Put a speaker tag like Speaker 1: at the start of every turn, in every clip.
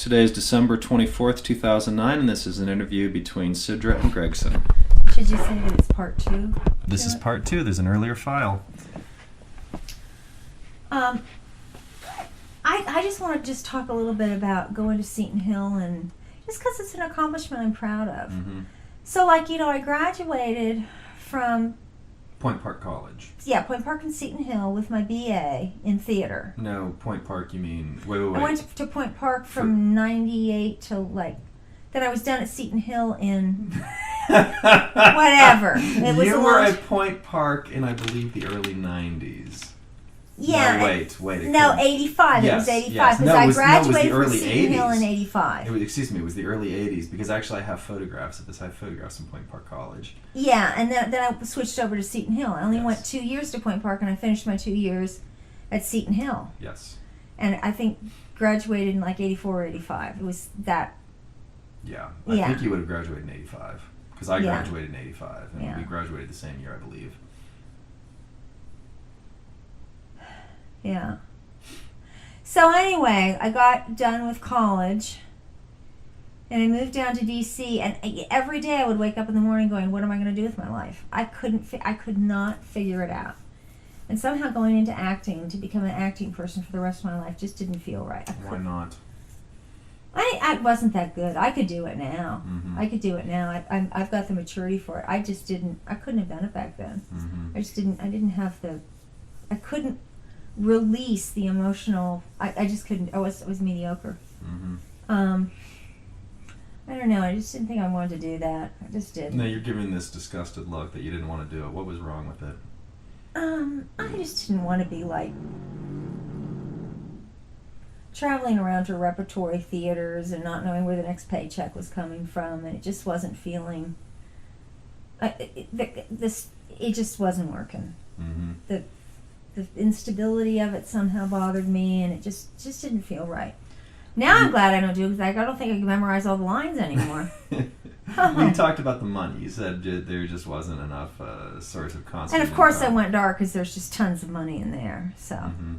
Speaker 1: Today is December 24th, 2009, and this is an interview between Cydra and Gregson.
Speaker 2: Should you say that it's part two?
Speaker 1: This is part two. There's an earlier file.
Speaker 2: I just want to just talk a little bit about going to Seton Hill, and just because it's an accomplishment I'm proud of.
Speaker 1: Mm-hmm.
Speaker 2: So, I graduated from
Speaker 1: Point Park College.
Speaker 2: Yeah, Point Park and Seton Hill with my BA in theater.
Speaker 1: No, Point Park, you mean... Wait.
Speaker 2: I went to Point Park from 98 to, then I was done at Seton Hill in... whatever.
Speaker 1: You were at Point Park in, I believe, the early 90s.
Speaker 2: Yeah.
Speaker 1: No, wait.
Speaker 2: No, 85.
Speaker 1: Yes,
Speaker 2: It was 85.
Speaker 1: yes.
Speaker 2: Because I graduated from Seton
Speaker 1: 80s.
Speaker 2: Hill in 85.
Speaker 1: It was the early 80s, because actually I have photographs of this. I have photographs from Point Park College.
Speaker 2: Yeah, and then I switched over to Seton Hill. I only
Speaker 1: Yes.
Speaker 2: went 2 years to Point Park, and I finished my 2 years at Seton Hill.
Speaker 1: Yes.
Speaker 2: And I think graduated in 84 or 85. It was that.
Speaker 1: Yeah. I think you would have graduated in 85, because I graduated in 85, and we graduated the same year, I believe.
Speaker 2: Yeah. So anyway, I got done with college, and I moved down to D.C., and every day I would wake up in the morning going, what am I going to do with my life? I could not figure it out. And somehow going into acting, to become an acting person for the rest of my life, just didn't feel right.
Speaker 1: Why not?
Speaker 2: I wasn't that good. I could do it now.
Speaker 1: Mm-hmm.
Speaker 2: I could do it now. I've got the maturity for it. I couldn't have done it back then.
Speaker 1: Mm-hmm.
Speaker 2: I couldn't release the emotional. I just couldn't. I was mediocre.
Speaker 1: Mm-hmm.
Speaker 2: I don't know. I just didn't think I wanted to do that. I just didn't.
Speaker 1: No, you're giving this disgusted look that you didn't want to do it. What was wrong with it?
Speaker 2: I just didn't want to be traveling around to repertory theaters and not knowing where the next paycheck was coming from, and it just wasn't feeling. It just wasn't working.
Speaker 1: Mm-hmm.
Speaker 2: The instability of it somehow bothered me, and it just didn't feel right. Now I'm glad I don't do it, because I don't think I can memorize all the lines anymore.
Speaker 1: We talked about the money. You said there just wasn't enough source of constant
Speaker 2: And of course
Speaker 1: income.
Speaker 2: I went dark, because there's just tons of money in there. So
Speaker 1: Mm-hmm.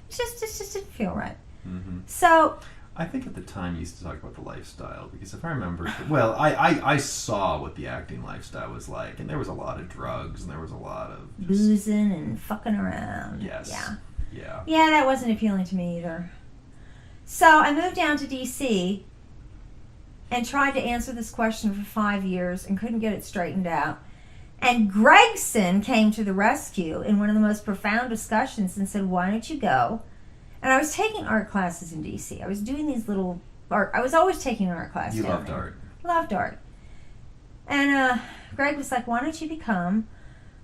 Speaker 2: it just didn't feel right.
Speaker 1: Mm-hmm.
Speaker 2: So
Speaker 1: I think at the time you used to talk about the lifestyle, because if I remember, well, I saw what the acting lifestyle was like, and there was a lot of drugs, and there was a lot of just,
Speaker 2: boozing and fucking around.
Speaker 1: Yes.
Speaker 2: Yeah, that wasn't appealing to me either. So I moved down to D.C. and tried to answer this question for 5 years and couldn't get it straightened out. And Gregson came to the rescue in one of the most profound discussions and said, why don't you go? And I was taking art classes in D.C. I was doing these little art. I was always taking art classes.
Speaker 1: You loved art.
Speaker 2: Loved art. And Greg was like, why don't you become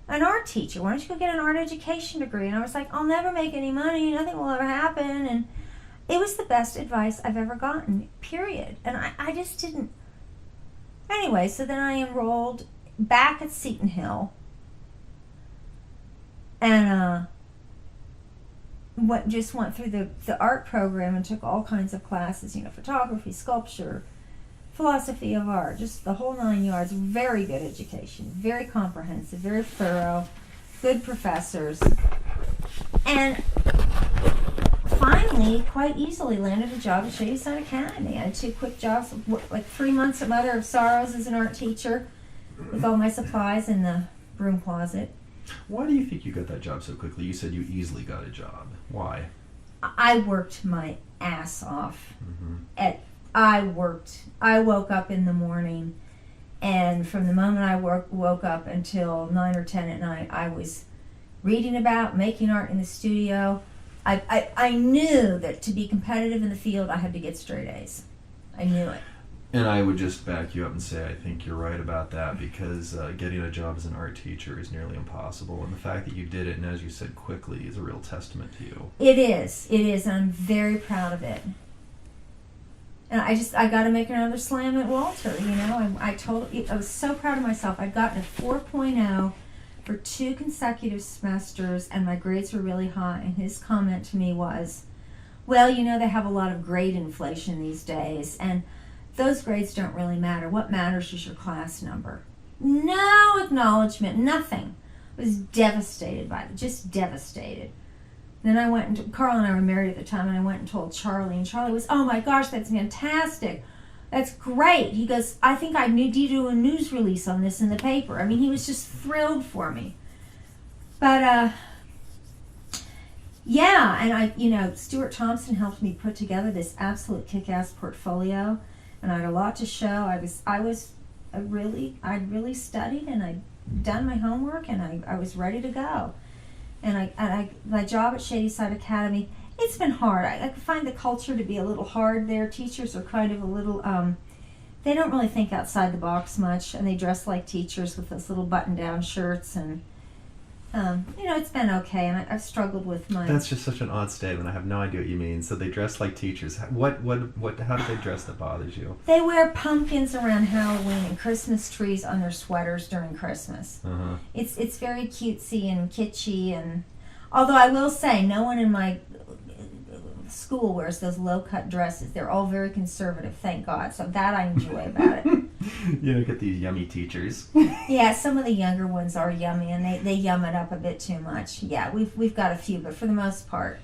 Speaker 2: an art teacher? Why don't you go get an art education degree? And I was like, I'll never make any money. Nothing will ever happen. And it was the best advice I've ever gotten, period. And I just didn't. Anyway, so then I enrolled back at Seton Hill. And just went through the art program and took all kinds of classes, photography, sculpture, philosophy of art, just the whole 9 yards. Very good education, very comprehensive, very thorough, good professors. And finally, quite easily landed a job at Shadyside Academy. I had 2 quick jobs, 3 months at Mother of Sorrows as an art teacher with all my supplies in the broom closet.
Speaker 1: Why do you think you got that job so quickly? You said you easily got a job. Why?
Speaker 2: I worked my ass off.
Speaker 1: Mm-hmm.
Speaker 2: I woke up in the morning, and from the moment I woke up until 9 or 10 at night, I was reading about making art in the studio. I knew that to be competitive in the field, I had to get straight A's. I knew it.
Speaker 1: And I would just back you up and say I think you're right about that, because getting a job as an art teacher is nearly impossible, and the fact that you did it, and as you said, quickly, is a real testament to you.
Speaker 2: It is, and I'm very proud of it. And I got to make another slam at Walter. I was so proud of myself. I'd gotten a 4.0 for 2 consecutive semesters, and my grades were really high. And his comment to me was, well, they have a lot of grade inflation these days, and those grades don't really matter. What matters is your class number. No acknowledgement, nothing. I was devastated by it, just devastated. And then Carl and I were married at the time, and I went and told Charlie, and Charlie was, oh my gosh, that's fantastic. That's great. He goes, I think I need you to do a news release on this in the paper. I mean, he was just thrilled for me. But, yeah, and Stuart Thompson helped me put together this absolute kick-ass portfolio, and I had a lot to show. I'd really studied, and I'd done my homework, and I was ready to go. And my job at Shadyside Academy, it's been hard. I find the culture to be a little hard there. Teachers are kind of a little, they don't really think outside the box much, and they dress like teachers with those little button-down shirts, and, it's been okay, and I've struggled with my...
Speaker 1: That's just such an odd statement. I have no idea what you mean. So they dress like teachers. How do they dress that bothers you?
Speaker 2: They wear pumpkins around Halloween and Christmas trees on their sweaters during Christmas.
Speaker 1: Uh-huh.
Speaker 2: It's very cutesy and kitschy, and although I will say no one in my school wears those low-cut dresses. They're all very conservative, thank God. So that I enjoy about it.
Speaker 1: You don't get these yummy teachers.
Speaker 2: Yeah, some of the younger ones are yummy, and they yum it up a bit too much. Yeah, we've got a few, but for the most part.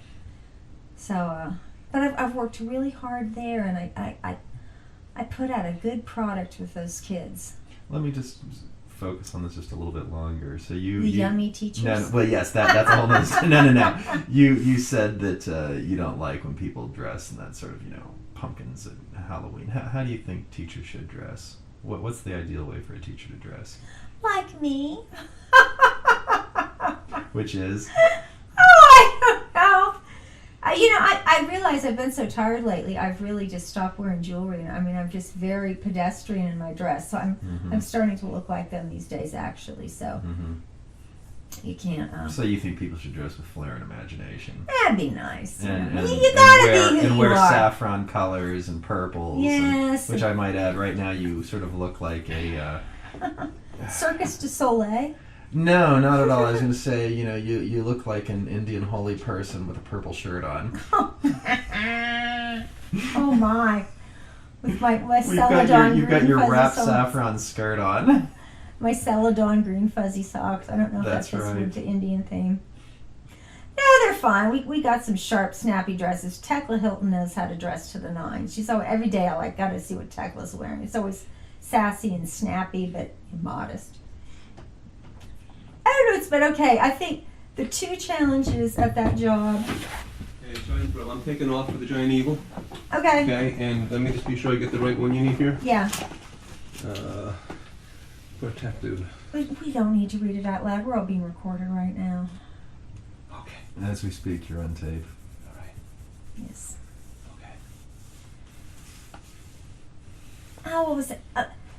Speaker 2: So, but I've worked really hard there, and I put out a good product with those kids.
Speaker 1: Let me just focus on this just a little bit longer. So you
Speaker 2: yummy teachers.
Speaker 1: No, well, yes, that's a whole nother. No. You said that you don't like when people dress in that sort of pumpkins at Halloween. How do you think teachers should dress? What's the ideal way for a teacher to dress?
Speaker 2: Like me.
Speaker 1: Which is?
Speaker 2: Oh, I don't know. I realize I've been so tired lately. I've really just stopped wearing jewelry. I mean, I'm just very pedestrian in my dress. So I'm starting to look like them these days, actually. So you can't.
Speaker 1: So you think people should dress with flair and imagination?
Speaker 2: That'd be nice.
Speaker 1: And
Speaker 2: you gotta be who
Speaker 1: and
Speaker 2: you
Speaker 1: wear
Speaker 2: are.
Speaker 1: saffron colors and purples.
Speaker 2: Yes.
Speaker 1: Which I might add, right now you sort of look like a
Speaker 2: Circus du Soleil.
Speaker 1: No, not at all. I was going to say, you look like an Indian holy person with a purple shirt on.
Speaker 2: Oh my! With my celadon
Speaker 1: You've got your
Speaker 2: fuzzy
Speaker 1: wrapped
Speaker 2: socks.
Speaker 1: saffron skirt on.
Speaker 2: My celadon green fuzzy socks. I don't know if that's just
Speaker 1: right.
Speaker 2: the Indian theme. No, they're fine. We got some sharp, snappy dresses. Tekla Hilton knows how to dress to the nines. She's always, every day I got to see what Tekla's wearing. It's always sassy and snappy, but modest. I don't know, it's been okay. I think the two challenges of that job.
Speaker 3: Okay, Giant Brill, I'm taking off for the Giant Eagle.
Speaker 2: Okay.
Speaker 3: Okay, and let me just be sure I get the right one you need here.
Speaker 2: Yeah.
Speaker 3: Protective.
Speaker 2: We don't need to read it out loud. We're all being recorded right now.
Speaker 3: Okay.
Speaker 1: As we speak, you're on tape.
Speaker 3: All right.
Speaker 2: Yes.
Speaker 3: Okay.
Speaker 2: Oh, what was it?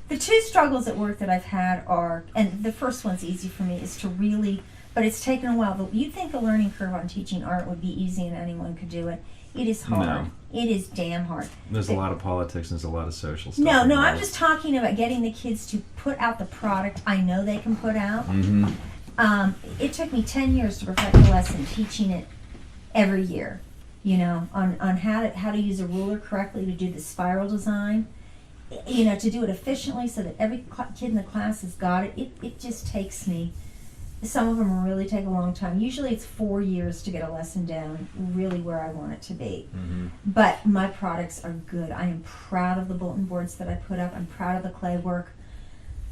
Speaker 2: The two struggles at work that I've had are, and the first one's easy for me, is to really, but it's taken a while. You'd think the learning curve on teaching art would be easy and anyone could do it. It is hard.
Speaker 1: No.
Speaker 2: It is damn hard.
Speaker 1: There's a lot of politics and there's a lot of social stuff.
Speaker 2: No,
Speaker 1: involved.
Speaker 2: I'm just talking about getting the kids to put out the product I know they can put out.
Speaker 1: Mm-hmm.
Speaker 2: It took me 10 years to perfect a lesson, teaching it every year, on how to use a ruler correctly to do the spiral design. To do it efficiently so that every kid in the class has got it. It just takes me, some of them really take a long time. Usually it's 4 years to get a lesson down really where I want it to be.
Speaker 1: Mm-hmm.
Speaker 2: But my products are good. I am proud of the bulletin boards that I put up. I'm proud of the clay work.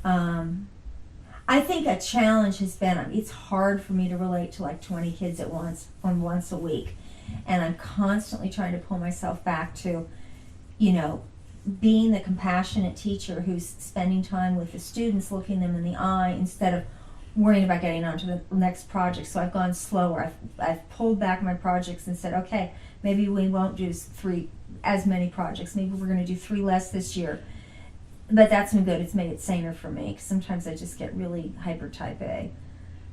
Speaker 2: I think a challenge has been, it's hard for me to relate to like 20 kids at once a week. And I'm constantly trying to pull myself back to, being the compassionate teacher who's spending time with the students, looking them in the eye instead of worrying about getting on to the next project. So I've gone slower. I've pulled back my projects and said, okay, maybe we won't do as many projects. Maybe we're going to do 3 less this year. But that's been good. It's made it saner for me because sometimes I just get really hyper type A.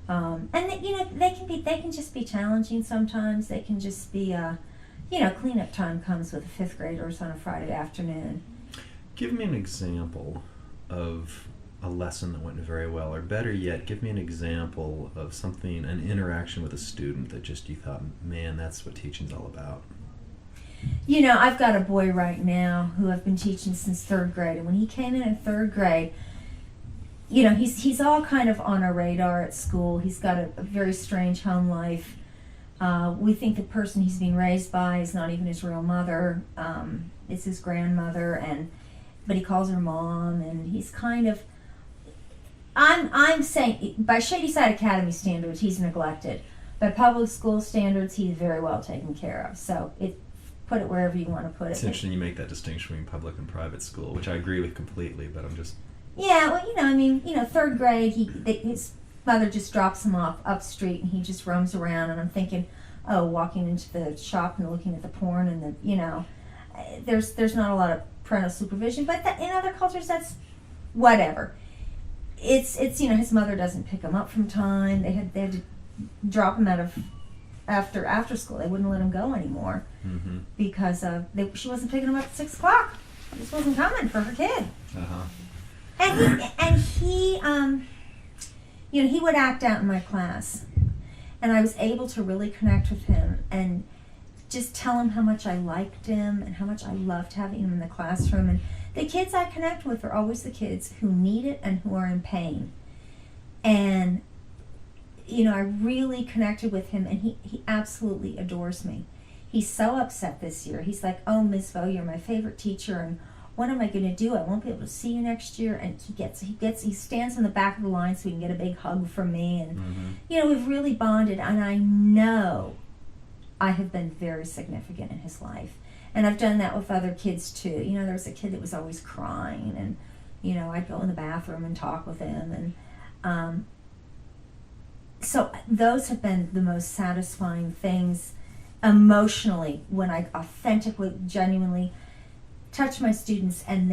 Speaker 2: And they can just be challenging sometimes. They can just be cleanup time comes with the 5th graders on a Friday afternoon.
Speaker 1: Give me an example of a lesson that went very well, or better yet, give me an example of something, an interaction with a student that just you thought, man, that's what teaching's all about.
Speaker 2: I've got a boy right now who I've been teaching since 3rd grade, and when he came in 3rd grade, he's all kind of on our radar at school. He's got a very strange home life. We think the person he's being raised by is not even his real mother. It's his grandmother, but he calls her mom, and he's kind of. I'm saying by Shady Side Academy standards, he's neglected. By public school standards, he's very well taken care of. So put it wherever you want to put it.
Speaker 1: It's interesting you make that distinction between public and private school, which I agree with completely, but I'm just...
Speaker 2: Yeah, well, third grade, his mother just drops him off up street, and he just roams around, and I'm thinking, oh, walking into the shop and looking at the porn, and there's not a lot of parental supervision, but in other cultures, that's whatever. It's his mother doesn't pick him up from time. They had to drop him out of after school. They wouldn't let him go anymore because she wasn't picking him up at 6 o'clock. She just wasn't coming for her kid. And he would act out in my class, and I was able to really connect with him and just tell him how much I liked him and how much I loved having him in the classroom. And the kids I connect with are always the kids who need it and who are in pain. And I really connected with him, and he absolutely adores me. He's so upset this year. He's like, "Oh, Ms. Vaux, you're my favorite teacher, and what am I going to do? I won't be able to see you next year." And he stands in the back of the line so he can get a big hug from me. And we've really bonded, and I know I have been very significant in his life. And I've done that with other kids too. There was a kid that was always crying, and I'd go in the bathroom and talk with him, and so those have been the most satisfying things emotionally, when I authentically, genuinely touch my students, and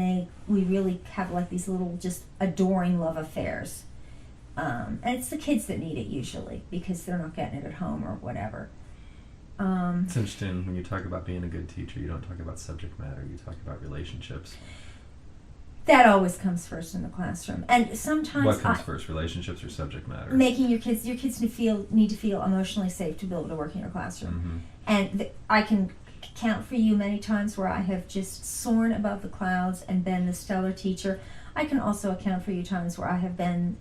Speaker 2: we really have like these little just adoring love affairs. And it's the kids that need it usually, because they're not getting it at home or whatever.
Speaker 1: It's interesting, when you talk about being a good teacher, you don't talk about subject matter, you talk about relationships.
Speaker 2: That always comes first in the classroom. And sometimes
Speaker 1: what comes first, relationships or subject matter?
Speaker 2: Making your kids need to feel emotionally safe to be able to work in your classroom. And I can count for you many times where I have just soared above the clouds and been the stellar teacher. I can also account for you times where I have been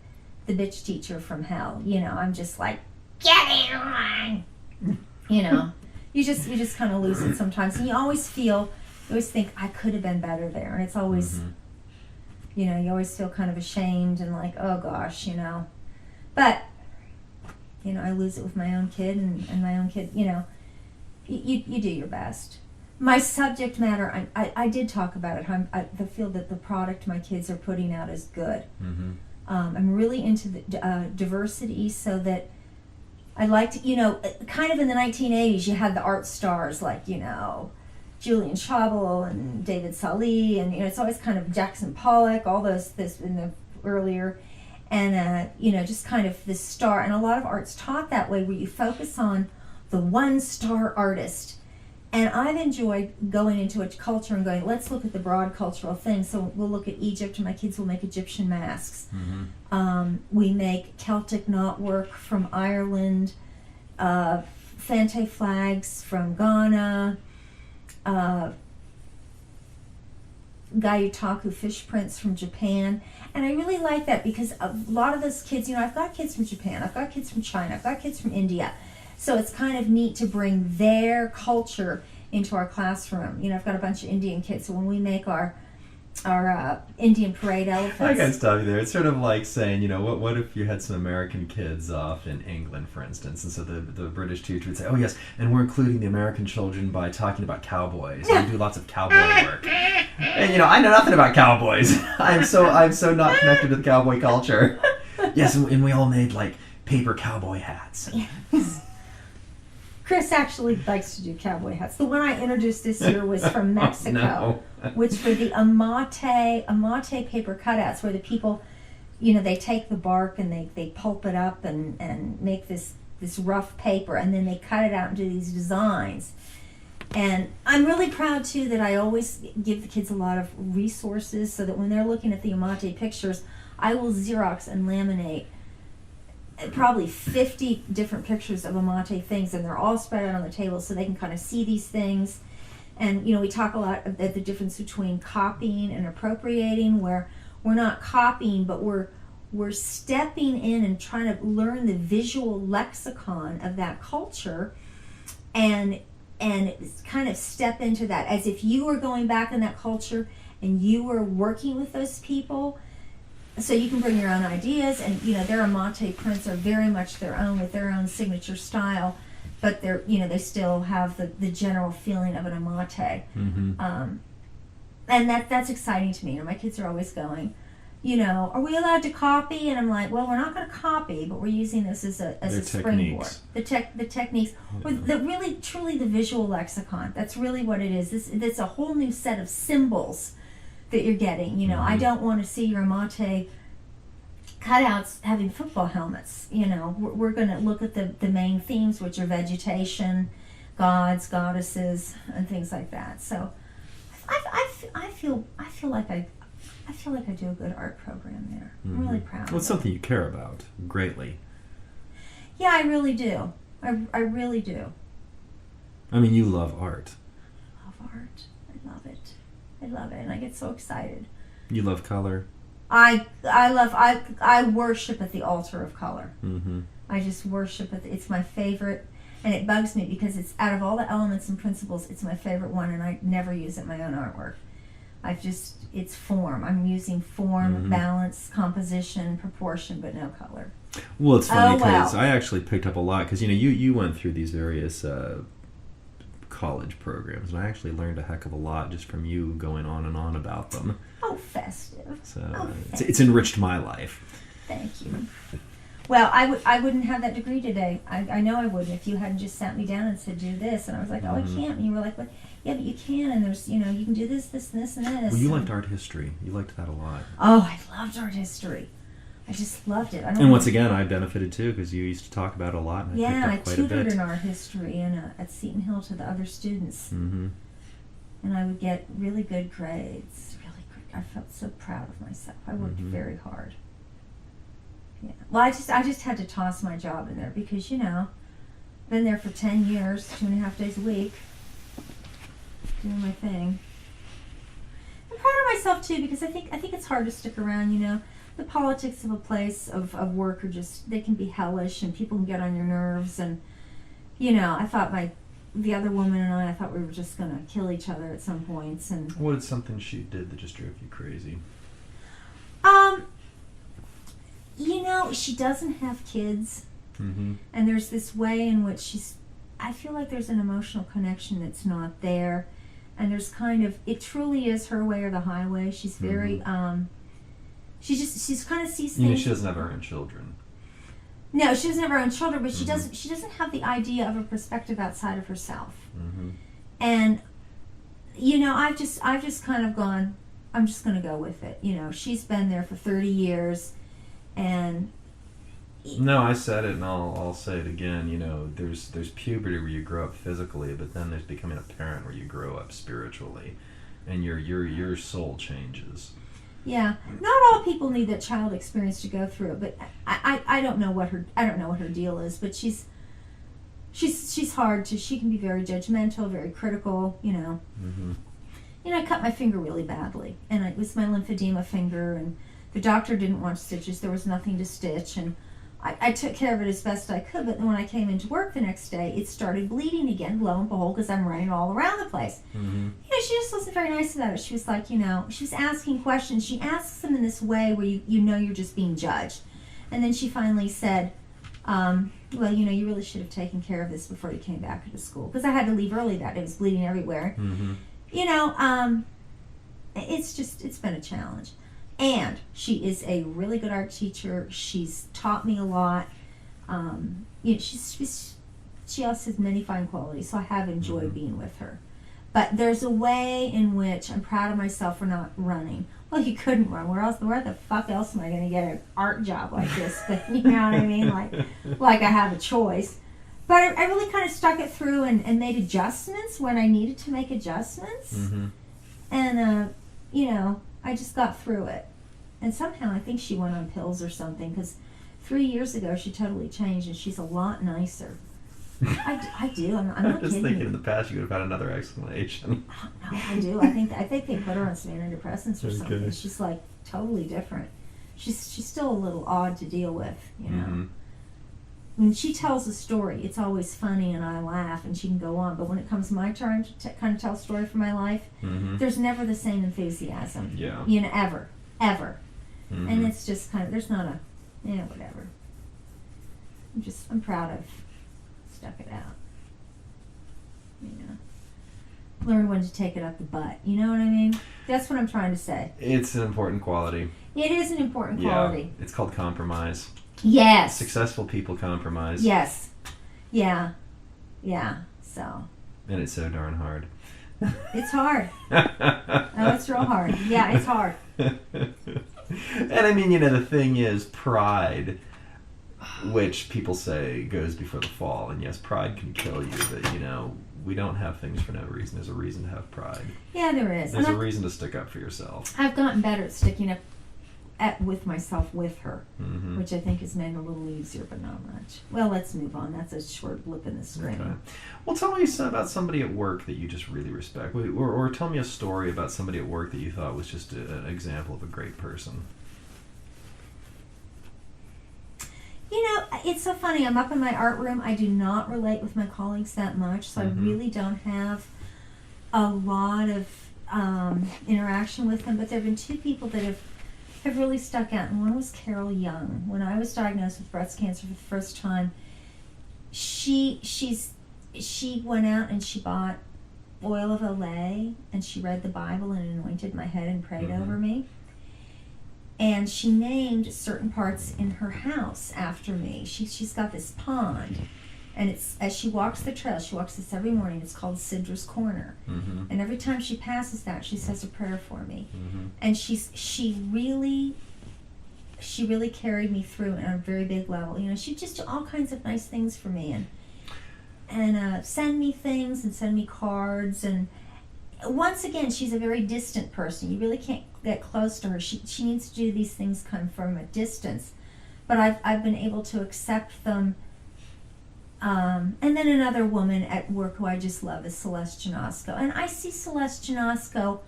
Speaker 2: the bitch teacher from hell. I'm just like, get in line. You just kind of lose it sometimes, and you always think I could have been better there, and it's always, you always feel kind of ashamed and like, oh gosh, but I lose it with my own kid, and my own kid, you do your best. My subject matter, I did talk about it. I feel that the product my kids are putting out is good. I'm really into the diversity, so that I liked, kind of in the 1980s, you had the art stars like, Julian Chabel and David Salih, and, it's always kind of Jackson Pollock, all this in the earlier, and, just kind of this star. And a lot of art's taught that way, where you focus on the one star artist. And I've enjoyed going into a culture and going, let's look at the broad cultural things. So we'll look at Egypt, and my kids will make Egyptian masks. We make Celtic knotwork from Ireland, Fante flags from Ghana, Gayutaku fish prints from Japan. And I really like that, because a lot of those kids, I've got kids from Japan, I've got kids from China, I've got kids from India. So it's kind of neat to bring their culture into our classroom. I've got a bunch of Indian kids, so when we make our Indian parade elephants.
Speaker 1: I gotta stop you there. It's sort of like saying, what if you had some American kids off in England, for instance, and so the British teacher would say, oh yes, and we're including the American children by talking about cowboys. We do lots of cowboy work. And I know nothing about cowboys. I'm so not connected to the cowboy culture. Yes, and we all made like paper cowboy hats.
Speaker 2: Yes. Chris actually likes to do cowboy hats. The one I introduced this year was from Mexico, which were the amate paper cutouts, where the people, they take the bark and they pulp it up and make this rough paper, and then they cut it out and do these designs. And I'm really proud too that I always give the kids a lot of resources, so that when they're looking at the amate pictures, I will Xerox and laminate probably 50 different pictures of amate things, and they're all spread out on the table so they can kind of see these things. And we talk a lot about the difference between copying and appropriating, where we're not copying, but we're stepping in and trying to learn the visual lexicon of that culture, and kind of step into that as if you were going back in that culture and you were working with those people, so you can bring your own ideas. And their amate prints are very much their own, with their own signature style, but they're they still have the general feeling of an amate. And that's exciting to me. My kids are always going, are we allowed to copy? And I'm like, well, we're not going to copy, but we're using this as a springboard. The techniques, or really truly the visual lexicon. That's really what it is. It's a whole new set of symbols that you're getting. I don't want to see your amate cutouts having football helmets. We're going to look at the main themes, which are vegetation, gods, goddesses, and things like that. So I feel like I do a good art program there. I'm really proud of it.
Speaker 1: Well, it's something you care about greatly.
Speaker 2: Yeah, I really do. I really do.
Speaker 1: I mean, you love art.
Speaker 2: I love art. I love it. I love it, and I get so excited.
Speaker 1: You love color.
Speaker 2: I worship at the altar of color. I just worship at it's my favorite, and it bugs me because it's out of all the elements and principles, it's my favorite one, and I never use it in my own artwork. It's form. I'm using form, balance, composition, proportion, but no color.
Speaker 1: Well, it's funny because I actually picked up a lot because you went through these various college programs, and I actually learned a heck of a lot just from you going on and on about them.
Speaker 2: Oh, festive.
Speaker 1: So it's enriched my life.
Speaker 2: Thank you. Well, I wouldn't have that degree today. I know I wouldn't if you hadn't just sat me down and said, do this. And I was like, oh, I can't. And you were like, what? Yeah, but you can. And there's, you can do this, this, and this, and this.
Speaker 1: Well, you liked art history. You liked that a lot.
Speaker 2: Oh, I loved art history. I just loved it.
Speaker 1: And once again, I benefited too because you used to talk about it a lot. And I picked up quite a bit.
Speaker 2: I tutored in art history at Seton Hill to the other students. And I would get really good grades. Really good. I felt so proud of myself. I worked very hard. Yeah. Well, I just had to toss my job in there because been there for 10 years, 2.5 days a week, doing my thing. I'm proud of myself too because I think it's hard to stick around. The politics of a place of work are they can be hellish and people can get on your nerves. And I thought the other woman and I thought we were just gonna kill each other at some points. And
Speaker 1: what is something she did that just drove you crazy? She doesn't have kids, and there's this way in which I feel like there's an emotional connection that's not there, and there's it truly is her way or the highway. She's very, she's kind of sees things. She doesn't have her own children.
Speaker 2: No, she doesn't have her own children, but she doesn't have the idea of a perspective outside of herself. And, I've just kind of gone, I'm just going to go with it. She's been there for 30 years, and
Speaker 1: no, I said it, and I'll say it again. There's puberty where you grow up physically, but then there's becoming a parent where you grow up spiritually, and your soul changes.
Speaker 2: Yeah, not all people need that child experience to go through it, but I don't know what her deal is, but she's hard to. She can be very judgmental, very critical. I cut my finger really badly, and it was my lymphedema finger, and the doctor didn't want stitches. There was nothing to stitch, and I took care of it as best I could, but then when I came into work the next day, it started bleeding again, lo and behold, because I'm running all around the place. She just wasn't very nice about it. She was like, she was asking questions. She asks them in this way where you're just being judged. And then she finally said, well, you really should have taken care of this before you came back to school, because I had to leave early that day. It was bleeding everywhere. It's been a challenge. And she is a really good art teacher. She's taught me a lot. She also has many fine qualities, so I have enjoyed being with her. But there's a way in which I'm proud of myself for not running. Well, you couldn't run. Where the fuck else am I going to get an art job like this? But you know what I mean? Like I have a choice. But I really kind of stuck it through and made adjustments when I needed to make adjustments. And, I just got through it. And somehow I think she went on pills or something, because 3 years ago she totally changed and she's a lot nicer. I do. I'm not
Speaker 1: just
Speaker 2: kidding
Speaker 1: thinking
Speaker 2: you.
Speaker 1: in the past you would have had another explanation.
Speaker 2: No, I do. I think they put her on some antidepressants or something. She's like totally different. She's still a little odd to deal with, when she tells a story, it's always funny and I laugh and she can go on. But when it comes my turn to kind of tell a story from my life, there's never the same enthusiasm.
Speaker 1: Yeah.
Speaker 2: You know, ever.
Speaker 1: Mm-hmm.
Speaker 2: And it's just kind of, there's not a, whatever. I'm proud I've stuck it out. You know. Learn when to take it up the butt. You know what I mean? That's what I'm trying to say.
Speaker 1: It's an important quality.
Speaker 2: It is an important quality.
Speaker 1: It's called compromise.
Speaker 2: Yes.
Speaker 1: Successful people compromise.
Speaker 2: Yes. Yeah. So.
Speaker 1: And it's so darn hard.
Speaker 2: It's hard. Oh, it's real hard. Yeah, it's hard.
Speaker 1: And I mean, the thing is, pride, which people say goes before the fall, and yes, pride can kill you, but we don't have things for no reason. There's a reason to have pride.
Speaker 2: Yeah, there is.
Speaker 1: There's a reason to stick up for yourself.
Speaker 2: I've gotten better at sticking up with myself with her,
Speaker 1: Mm-hmm.
Speaker 2: which I think has made it a little easier, but not much. Well, let's move on. That's a short blip in the screen.
Speaker 1: Okay. Well, tell me about somebody at work that you just really respect, or tell me a story about somebody at work that you thought was just an example of a great person.
Speaker 2: It's so funny. I'm up in my art room. I do not relate with my colleagues that much, so I really don't have a lot of interaction with them. But there have been two people that have really stuck out, and one was Carol Young. When I was diagnosed with breast cancer for the first time, she went out and she bought oil of Olay, and she read the Bible and anointed my head and prayed over me. And she named certain parts in her house after me. She's got this pond, and it's, as she walks the trail, she walks this every morning. It's called Cydra's Corner, and every time she passes that, she says a prayer for me. And she really carried me through on a very big level. She'd just do all kinds of nice things for me, and send me things and send me cards. And once again, she's a very distant person. You really can't get close to her. She needs to do these things kind of from a distance, but I've been able to accept them. And then another woman at work who I just love is Celeste Janasco, and I see Celeste Janasco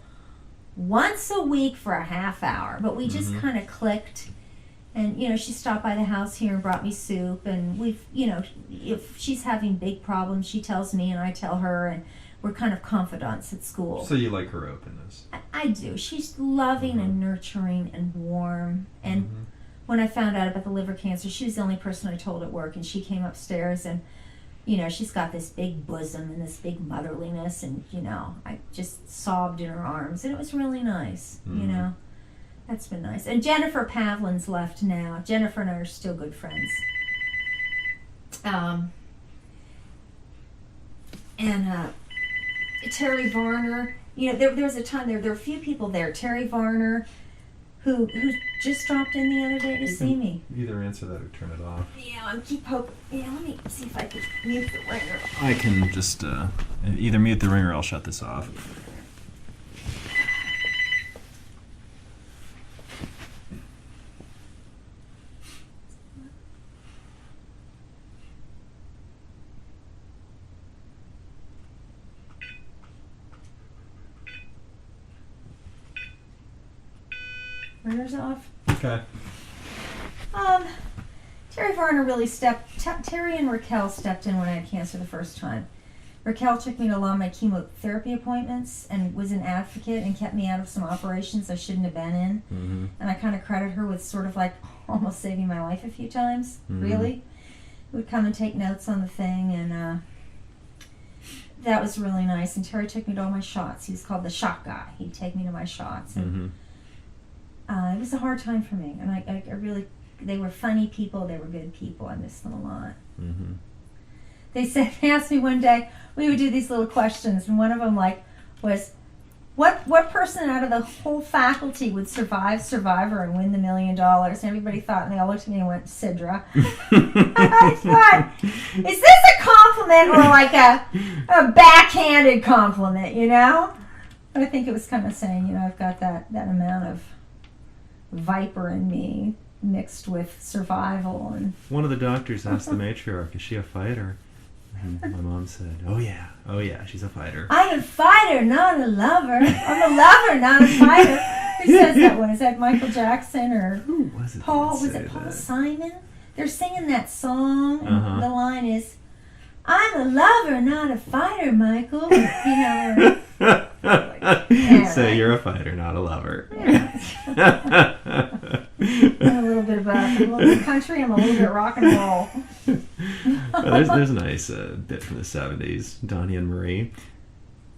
Speaker 2: once a week for a half hour, but we just kind of clicked. And she stopped by the house here and brought me soup, and we've if she's having big problems, she tells me and I tell her, and we're kind of confidants at school.
Speaker 1: So you like her openness?
Speaker 2: I do. She's loving and nurturing and warm. And when I found out about the liver cancer, she was the only person I told at work, and she came upstairs, and she's got this big bosom and this big motherliness, and I just sobbed in her arms, and it was really nice. That's been nice. And Jennifer Pavlin's left now. Jennifer and I are still good friends. Terry Varner, there was a time there were a few people there. Terry Varner, who just dropped in the other day to see me.
Speaker 1: Either answer that or turn it off.
Speaker 2: Yeah, I keep hoping. Yeah, let me see if I can mute the ringer.
Speaker 1: I can just either mute the ringer or I'll shut this off.
Speaker 2: Ringer's off.
Speaker 1: Okay.
Speaker 2: Terry Varner really Terry and Raquel stepped in when I had cancer the first time. Raquel took me to a lot of my chemotherapy appointments and was an advocate and kept me out of some operations I shouldn't have been in. And I kind of credit her with sort of like almost saving my life a few times, really. Would come and take notes on the thing, and that was really nice. And Terry took me to all my shots. He was called the shot guy. He'd take me to my shots. And it was a hard time for me, and I really, they were funny people, they were good people, I miss them a lot. They asked me one day, we would do these little questions, and one of them was, what person out of the whole faculty would survive Survivor and win the $1 million? And everybody thought, and they all looked at me and went, Cydra. I thought, is this a compliment or like a backhanded compliment, But I think it was kind of saying, I've got that amount of viper in me mixed with survival. And
Speaker 1: one of the doctors asked the matriarch, is she a fighter? And my mom said, oh yeah, she's a fighter.
Speaker 2: I'm a fighter, not a lover. I'm a lover, not a fighter. Who says that one? Is that Michael Jackson or
Speaker 1: who was it?
Speaker 2: Paul? Was it Paul Simon? they're singing that song, and
Speaker 1: Uh-huh.
Speaker 2: the line is, "I'm a lover, not a fighter, Michael." You know.
Speaker 1: So
Speaker 2: right.
Speaker 1: you're a fighter, not a lover.
Speaker 2: I'm a little bit of both. I'm a little bit country. I'm a little bit rock and roll.
Speaker 1: There's a nice bit from the 70s. Donnie and Marie.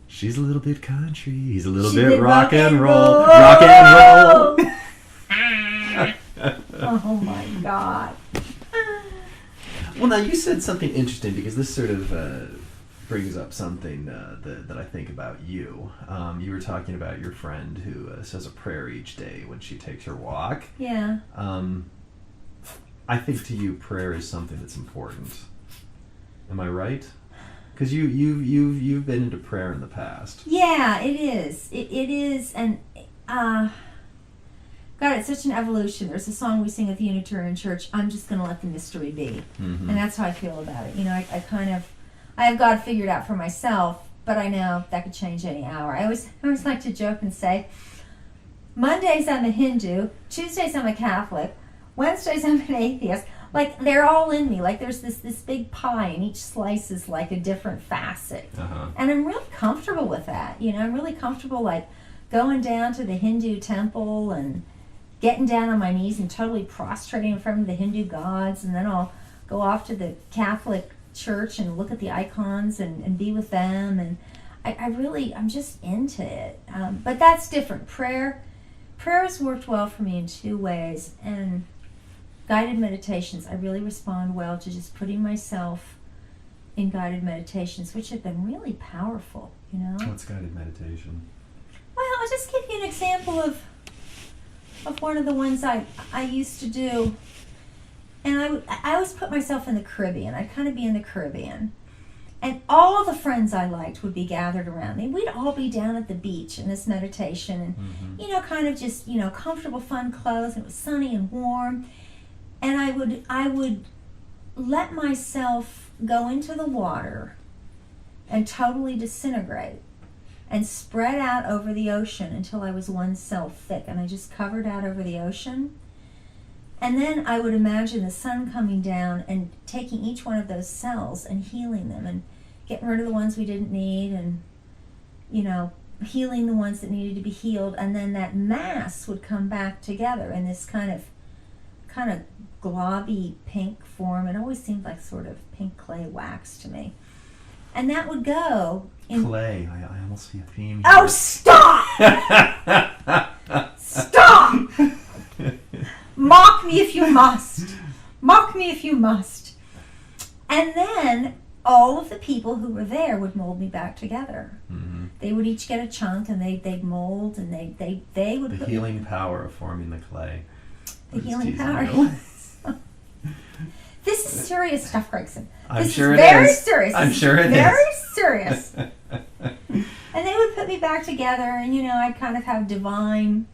Speaker 1: She's a little bit country. He's a little
Speaker 2: She's
Speaker 1: bit
Speaker 2: a
Speaker 1: rock and roll.
Speaker 2: roll.
Speaker 1: Rock and roll.
Speaker 2: Oh my God.
Speaker 1: Well, now you said something interesting because this sort of brings up something that I think about you. You were talking about your friend who says a prayer each day when she takes her walk.
Speaker 2: Yeah.
Speaker 1: I think to you, prayer is something that's important. Am I right? Because you've been into prayer in the past.
Speaker 2: Yeah, it is. It is, and God, it's such an evolution. There's a song we sing at the Unitarian Church, "I'm just going to let the mystery be."
Speaker 1: Mm-hmm.
Speaker 2: And that's how I feel about it. You know, I have God figured out for myself, but I know that could change any hour. I always like to joke and say, Mondays I'm a Hindu, Tuesdays I'm a Catholic, Wednesdays I'm an atheist. Like, they're all in me. Like, there's this big pie, and each slice is like a different facet.
Speaker 1: Uh-huh.
Speaker 2: And I'm really comfortable with that. You know, I'm really comfortable, like, going down to the Hindu temple and getting down on my knees and totally prostrating in front of the Hindu gods, and then I'll go off to the Catholic church and look at the icons and be with them, and I'm just into it. But that's different. Prayer has worked well for me in two ways, and guided meditations, I really respond well to just putting myself in guided meditations, which have been really powerful, you know?
Speaker 1: What's guided meditation?
Speaker 2: Well, I'll just give you an example of one of the ones I used to do. And I always put myself in the Caribbean. I'd kind of be in the Caribbean. And all the friends I liked would be gathered around me. We'd all be down at the beach in this meditation and, you know, kind of just, you know, comfortable, fun clothes. And it was sunny and warm. And I would let myself go into the water and totally disintegrate and spread out over the ocean until I was one cell thick, and I just covered out over the ocean. And then I would imagine the sun coming down and taking each one of those cells and healing them and getting rid of the ones we didn't need, and, you know, healing the ones that needed to be healed. And then that mass would come back together in this kind of globby pink form. It always seemed like sort of pink clay wax to me. And that would go in...
Speaker 1: Clay. I almost see a theme here.
Speaker 2: Oh, stop! Stop! Mock me if you must. Mock me if you must. And then all of the people who were there would mold me back together.
Speaker 1: Mm-hmm.
Speaker 2: They would each get a chunk, and they'd mold, and they would...
Speaker 1: The healing power of forming the clay.
Speaker 2: The
Speaker 1: Just
Speaker 2: healing
Speaker 1: teasing
Speaker 2: power.
Speaker 1: you.
Speaker 2: This is serious stuff, Gregson.
Speaker 1: I'm
Speaker 2: This
Speaker 1: sure
Speaker 2: is
Speaker 1: it
Speaker 2: very
Speaker 1: is.
Speaker 2: serious.
Speaker 1: I'm sure it is.
Speaker 2: Very serious. And they would put me back together, and, you know, I'd kind of have divine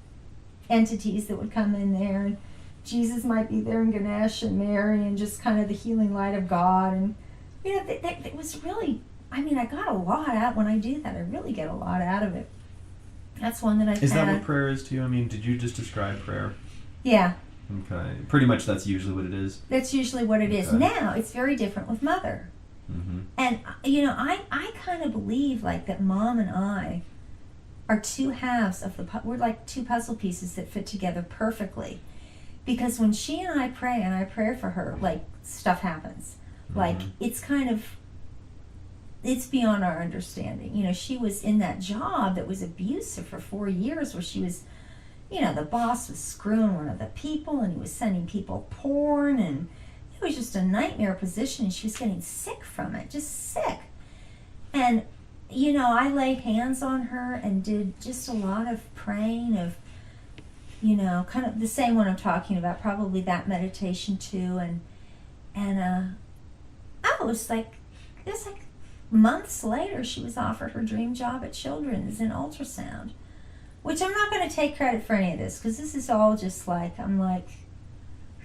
Speaker 2: entities that would come in there, and Jesus might be there, and Ganesh and Mary, and just kind of the healing light of God. And, you know, it was really, I mean, I got a lot out when I do that. I really get a lot out of it. That's one that I've
Speaker 1: Is
Speaker 2: had.
Speaker 1: that what prayer is to you? I mean, did you just describe prayer?
Speaker 2: Yeah.
Speaker 1: Okay. Pretty much that's usually what it is.
Speaker 2: That's usually what it is.
Speaker 1: Okay.
Speaker 2: Now, it's very different with Mother.
Speaker 1: Mm-hmm.
Speaker 2: And, you know, I kind of believe, like, that Mom and I are two halves of we're like two puzzle pieces that fit together perfectly. Because when she and I pray, and I pray for her, like, stuff happens.
Speaker 1: Mm-hmm.
Speaker 2: Like, it's beyond our understanding. You know, she was in that job that was abusive for 4 years, where she was, you know, the boss was screwing one of the people, and he was sending people porn, and it was just a nightmare position, and she was getting sick from it, just sick. And, you know, I laid hands on her and did just a lot of praying of, you know, kind of the same one I'm talking about, probably that meditation too. And it was like months later, she was offered her dream job at Children's in ultrasound, which I'm not going to take credit for any of this, because this is all just like, I'm like,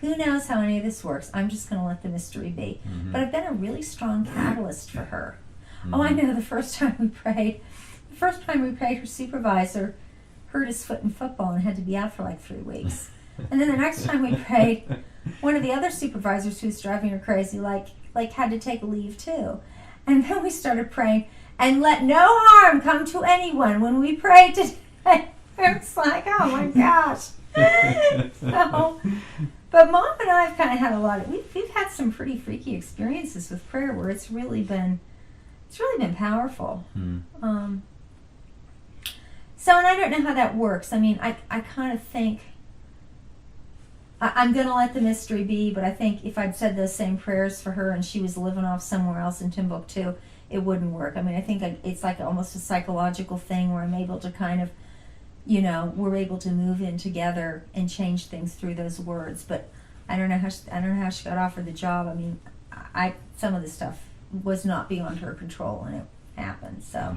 Speaker 2: who knows how any of this works? I'm just going to let the mystery be.
Speaker 1: Mm-hmm.
Speaker 2: But I've been a really strong catalyst for her.
Speaker 1: Mm-hmm.
Speaker 2: Oh, I know, the first time we prayed, her supervisor hurt his foot in football and had to be out for like 3 weeks. And then the next time we prayed, one of the other supervisors who was driving her crazy, like had to take a leave too. And then we started praying, and let no harm come to anyone when we pray today. It's like, oh my gosh. So, but Mom and I have kind of had a lot of, we've had some pretty freaky experiences with prayer where it's really been powerful. So, and I don't know how that works. I mean, I kind of think, I'm going to let the mystery be, but I think if I'd said those same prayers for her and she was living off somewhere else in Timbuktu, it wouldn't work. I mean, I think it's like almost a psychological thing where I'm able to kind of, we're able to move in together and change things through those words. But I don't know how she got offered the job. I mean, some of the stuff was not beyond her control, and it happened. So,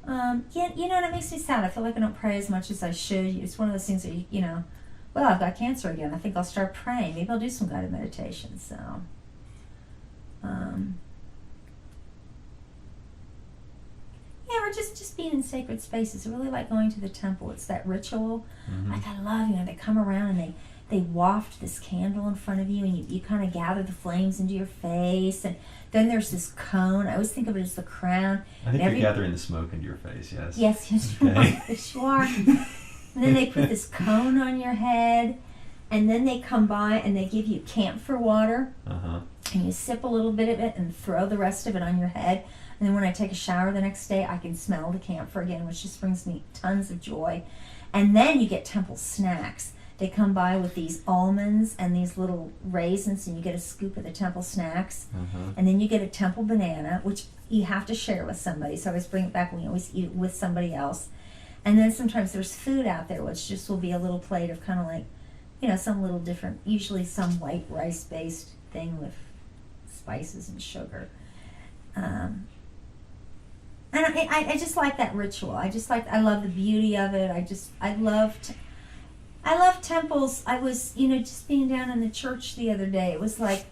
Speaker 2: and it makes me sad. I feel like I don't pray as much as I should. It's one of those things that well, I've got cancer again. I think I'll start praying. Maybe I'll do some guided meditation. So, or just being in sacred spaces. I really like going to the temple. It's that ritual. Like I love, they come around and they waft this candle in front of you, and you kind of gather the flames into your face, and then there's this cone. I always think of it as the crown.
Speaker 1: I think you're gathering the smoke into your face, yes.
Speaker 2: Yes, you are. Yes, you are. And then they put this cone on your head, and then they come by and they give you camphor water, and you sip a little bit of it and throw the rest of it on your head. And then when I take a shower the next day, I can smell the camphor again, which just brings me tons of joy. And then you get temple snacks. They come by with these almonds and these little raisins, and you get a scoop of the temple snacks. And then you get a temple banana, which you have to share with somebody. So I always bring it back, and we always eat it with somebody else. And then sometimes there's food out there, which just will be a little plate of kind of like, some little different, usually some white rice-based thing with spices and sugar. And I just like that ritual. I love the beauty of it. I love temples. I was, just being down in the church the other day. It was like,